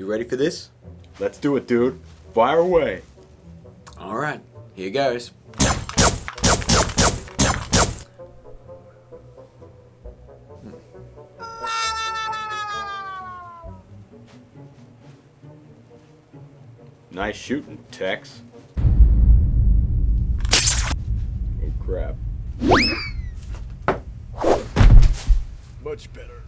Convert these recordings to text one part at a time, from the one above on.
You ready for this? Let's do it, dude. Fire away. Alright, here goes. Nice shooting, Tex. Oh crap. Much better.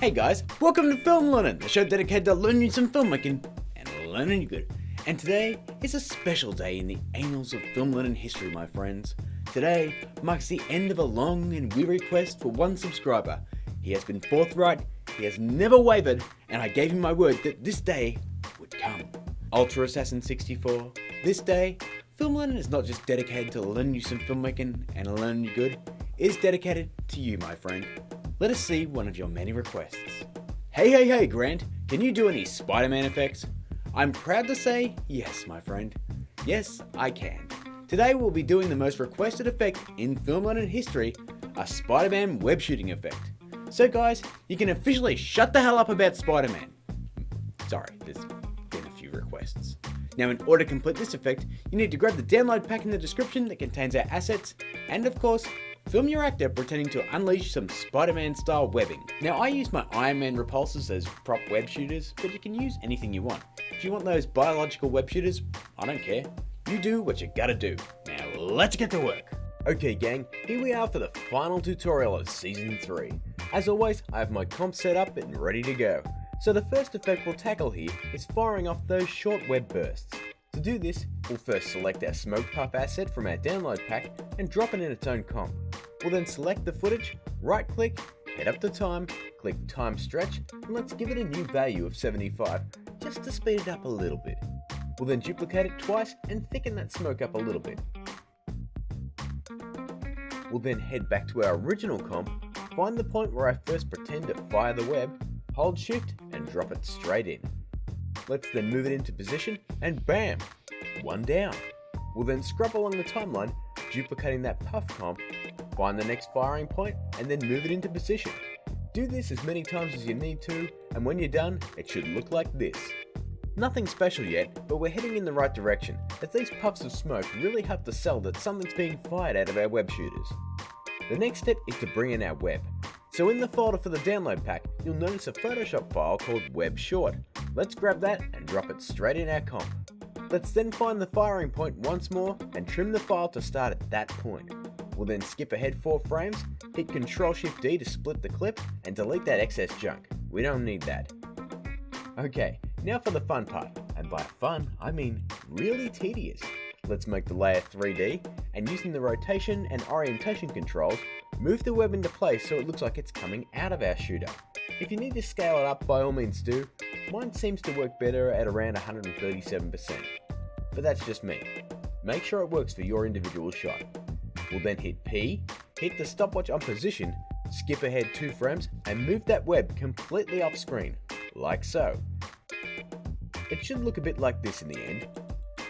Hey guys, welcome to Film Learning, the show dedicated to learning some filmmaking and learning you good. And today is a special day in the annals of film learning history, my friends. Today marks the end of a long and weary quest for one subscriber. He has been forthright, he has never wavered, and I gave him my word that this day would come. Ultra Assassin 64, this day, Film Learning is not just dedicated to learning you some filmmaking and learning you good, it is dedicated to you, my friend. Let us see one of your many requests. Hey Grant, can you do any Spider-Man effects? I'm proud to say yes, my friend. Yes, I can. Today we'll be doing the most requested effect in film learning history, a Spider-Man web shooting effect. So guys, you can officially shut the hell up about Spider-Man. Sorry, there's been a few requests. Now in order to complete this effect, you need to grab the download pack in the description that contains our assets, and of course, film your actor pretending to unleash some Spider-Man style webbing. Now I use my Iron Man repulsors as prop web shooters, but you can use anything you want. If you want those biological web shooters, I don't care. You do what you gotta do. Now let's get to work. Okay gang, here we are for the final tutorial of Season 3. As always, I have my comp set up and ready to go. So the first effect we'll tackle here is firing off those short web bursts. To do this, we'll first select our smoke puff asset from our download pack and drop it in its own comp. We'll then select the footage, right click, head up to time, click time stretch, and let's give it a new value of 75, just to speed it up a little bit. We'll then duplicate it twice and thicken that smoke up a little bit. We'll then head back to our original comp, find the point where I first pretend to fire the web, hold shift and drop it straight in. Let's then move it into position and bam, one down. We'll then scrub along the timeline, duplicating that puff comp, find the next firing point and then move it into position. Do this as many times as you need to, and when you're done, it should look like this. Nothing special yet, but we're heading in the right direction, as these puffs of smoke really help to sell that something's being fired out of our web shooters. The next step is to bring in our web. So in the folder for the download pack, you'll notice a Photoshop file called Web Short. Let's grab that and drop it straight in our comp. Let's then find the firing point once more and trim the file to start at that point. We'll then skip ahead 4 frames, hit Ctrl-Shift-D to split the clip and delete that excess junk. We don't need that. Okay, now for the fun part, and by fun I mean really tedious. Let's make the layer 3D, and using the rotation and orientation controls, move the web into place so it looks like it's coming out of our shooter. If you need to scale it up, by all means do. Mine seems to work better at around 137%, but that's just me. Make sure it works for your individual shot. We'll then hit P, hit the stopwatch on position, skip ahead 2 frames and move that web completely off screen, like so. It should look a bit like this in the end.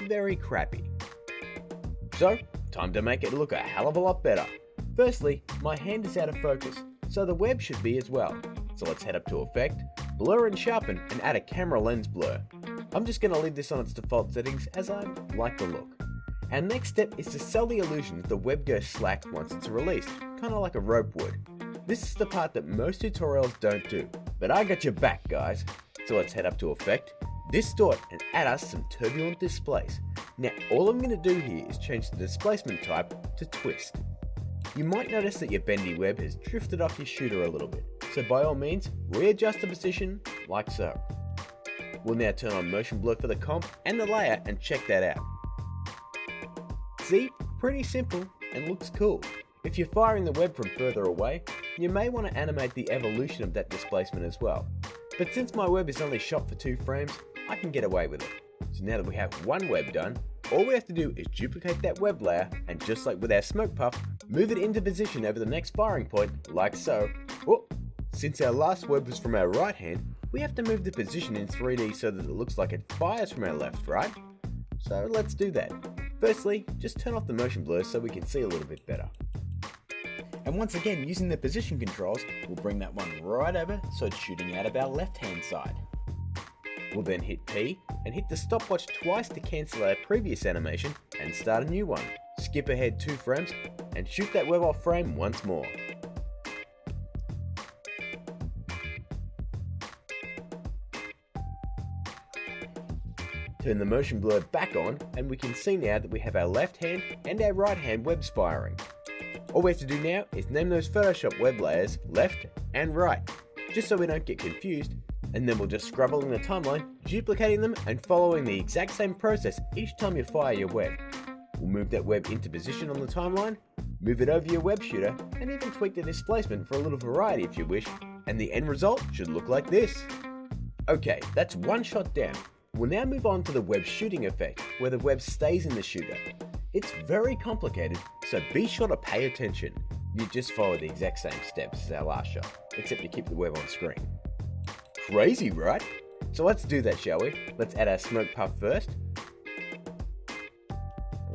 Very crappy. So, time to make it look a hell of a lot better. Firstly, my hand is out of focus, so the web should be as well. So let's head up to Effect, Blur and Sharpen and add a camera lens blur. I'm just going to leave this on its default settings as I like the look. Our next step is to sell the illusion that the web goes slack once it's released, kinda like a rope would. This is the part that most tutorials don't do, but I got your back guys. So let's head up to Effect, Distort and add us some turbulent displace. Now all I'm going to do here is change the displacement type to Twist. You might notice that your bendy web has drifted off your shooter a little bit, so by all means readjust the position like so. We'll now turn on motion blur for the comp and the layer and check that out. See, pretty simple and looks cool. If you're firing the web from further away, you may want to animate the evolution of that displacement as well. But since my web is only shot for 2 frames, I can get away with it. So now that we have one web done, all we have to do is duplicate that web layer and just like with our smoke puff, move it into position over the next firing point like so. Oh, since our last web was from our right hand, we have to move the position in 3D so that it looks like it fires from our left, right? So let's do that. Firstly, just turn off the motion blur so we can see a little bit better. And once again, using the position controls, we'll bring that one right over so it's shooting out of our left-hand side. We'll then hit P and hit the stopwatch twice to cancel our previous animation and start a new one. Skip ahead 2 frames and shoot that web off frame once more. Turn the motion blur back on and we can see now that we have our left hand and our right hand webs firing. All we have to do now is name those Photoshop web layers left and right, just so we don't get confused, and then we'll just scrub along the timeline, duplicating them and following the exact same process each time you fire your web. We'll move that web into position on the timeline, move it over your web shooter, and even tweak the displacement for a little variety if you wish, and the end result should look like this. Okay, that's one shot down. We'll now move on to the web shooting effect, where the web stays in the shooter. It's very complicated, so be sure to pay attention. You just follow the exact same steps as our last shot, except you keep the web on screen. Crazy, right? So let's do that, shall we? Let's add our smoke puff first.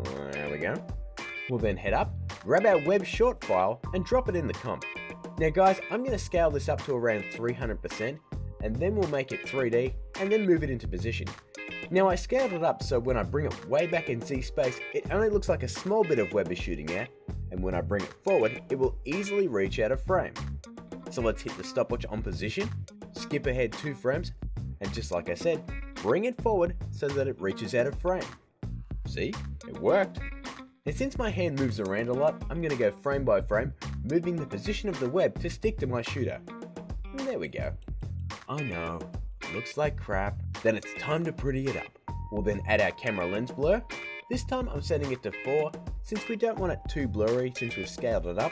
There we go. We'll then head up, grab our web short file, and drop it in the comp. Now guys, I'm going to scale this up to around 300%, and then we'll make it 3D, and then move it into position. Now I scaled it up so when I bring it way back in Z space, it only looks like a small bit of web is shooting out, and when I bring it forward, it will easily reach out of frame. So let's hit the stopwatch on position, skip ahead 2 frames, and just like I said, bring it forward so that it reaches out of frame. See? It worked. And since my hand moves around a lot, I'm going to go frame by frame, moving the position of the web to stick to my shooter. And there we go. I know, looks like crap. Then it's time to pretty it up. We'll then add our camera lens blur. This time I'm setting it to 4, since we don't want it too blurry since we've scaled it up.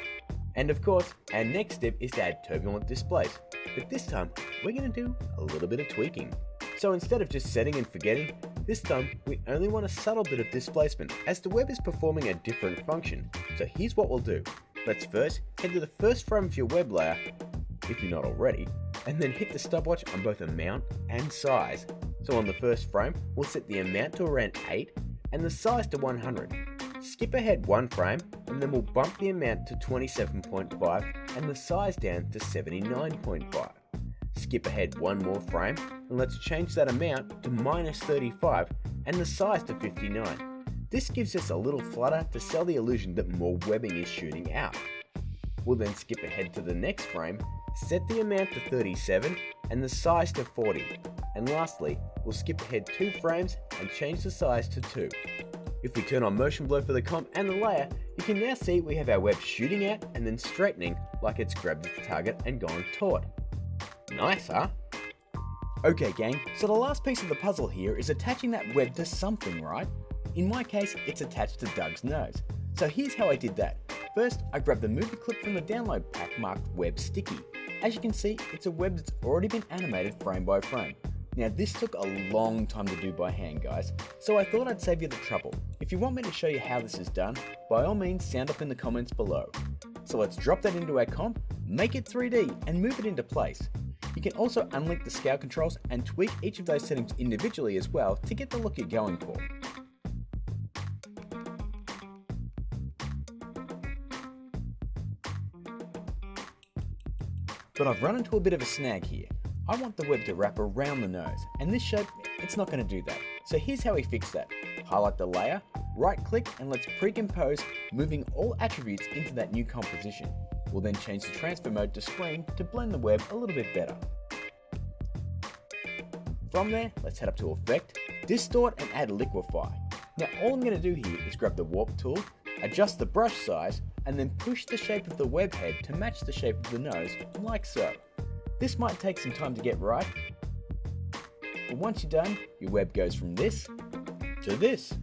And of course, our next step is to add turbulent displace. But this time, we're going to do a little bit of tweaking. So instead of just setting and forgetting, this time we only want a subtle bit of displacement as the web is performing a different function. So here's what we'll do. Let's first head to the first frame of your web layer, if you're not already, and then hit the stopwatch on both amount and size. So on the first frame, we'll set the amount to around 8 and the size to 100. Skip ahead 1 frame and then we'll bump the amount to 27.5 and the size down to 79.5. Skip ahead 1 more frame and let's change that amount to -35 and the size to 59. This gives us a little flutter to sell the illusion that more webbing is shooting out. We'll then skip ahead to the next frame, set the amount to 37 and the size to 40. And lastly, we'll skip ahead 2 frames and change the size to 2. If we turn on motion blur for the comp and the layer, you can now see we have our web shooting out and then straightening like it's grabbed its target and gone taut. Nice, huh? Okay gang, so the last piece of the puzzle here is attaching that web to something, right? In my case, it's attached to Doug's nose. So here's how I did that. First, I grabbed the movie clip from the download pack marked Web Sticky. As you can see, it's a web that's already been animated frame by frame. Now this took a long time to do by hand guys, so I thought I'd save you the trouble. If you want me to show you how this is done, by all means sound up in the comments below. So let's drop that into our comp, make it 3D and move it into place. You can also unlink the scale controls and tweak each of those settings individually as well to get the look you're going for. But I've run into a bit of a snag here. I want the web to wrap around the nose, and this shape, it's not going to do that. So here's how we fix that. Highlight the layer, right click and let's pre-compose, moving all attributes into that new composition. We'll then change the transfer mode to screen to blend the web a little bit better. From there, let's head up to Effect, Distort and add Liquify. Now all I'm going to do here is grab the Warp tool, adjust the brush size, and then push the shape of the web head to match the shape of the nose, like so. This might take some time to get right, but once you're done, your web goes from this to this.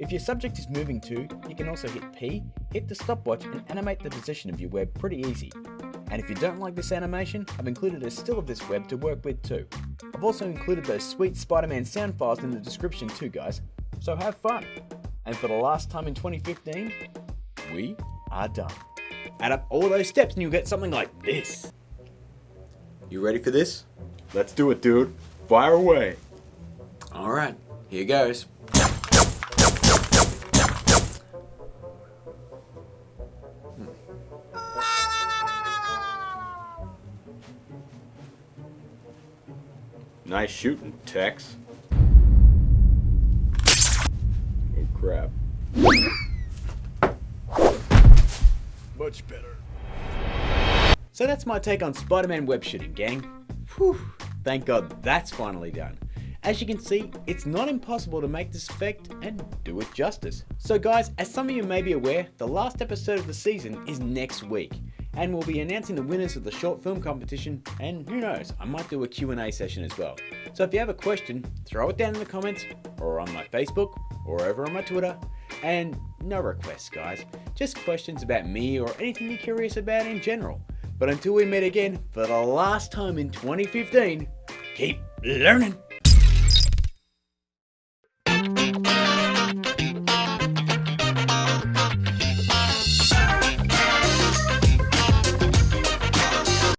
If your subject is moving too, you can also hit P, hit the stopwatch and animate the position of your web pretty easy. And if you don't like this animation, I've included a still of this web to work with too. I've also included those sweet Spider-Man sound files in the description too guys, so have fun. And for the last time in 2015, we are done. Add up all those steps and you'll get something like this. You ready for this? Let's do it, dude. Fire away. Alright, here goes. Nice shooting, Tex. Oh crap. Much better. So that's my take on Spider-Man web shooting, gang. Whew, thank God that's finally done. As you can see, it's not impossible to make this effect and do it justice. So guys, as some of you may be aware, the last episode of the season is next week, and we'll be announcing the winners of the short film competition, and who knows, I might do a Q&A session as well. So if you have a question, throw it down in the comments, or on my Facebook, or over on my Twitter, and no requests guys, just questions about me or anything you're curious about in general. But until we meet again for the last time in 2015, keep learning!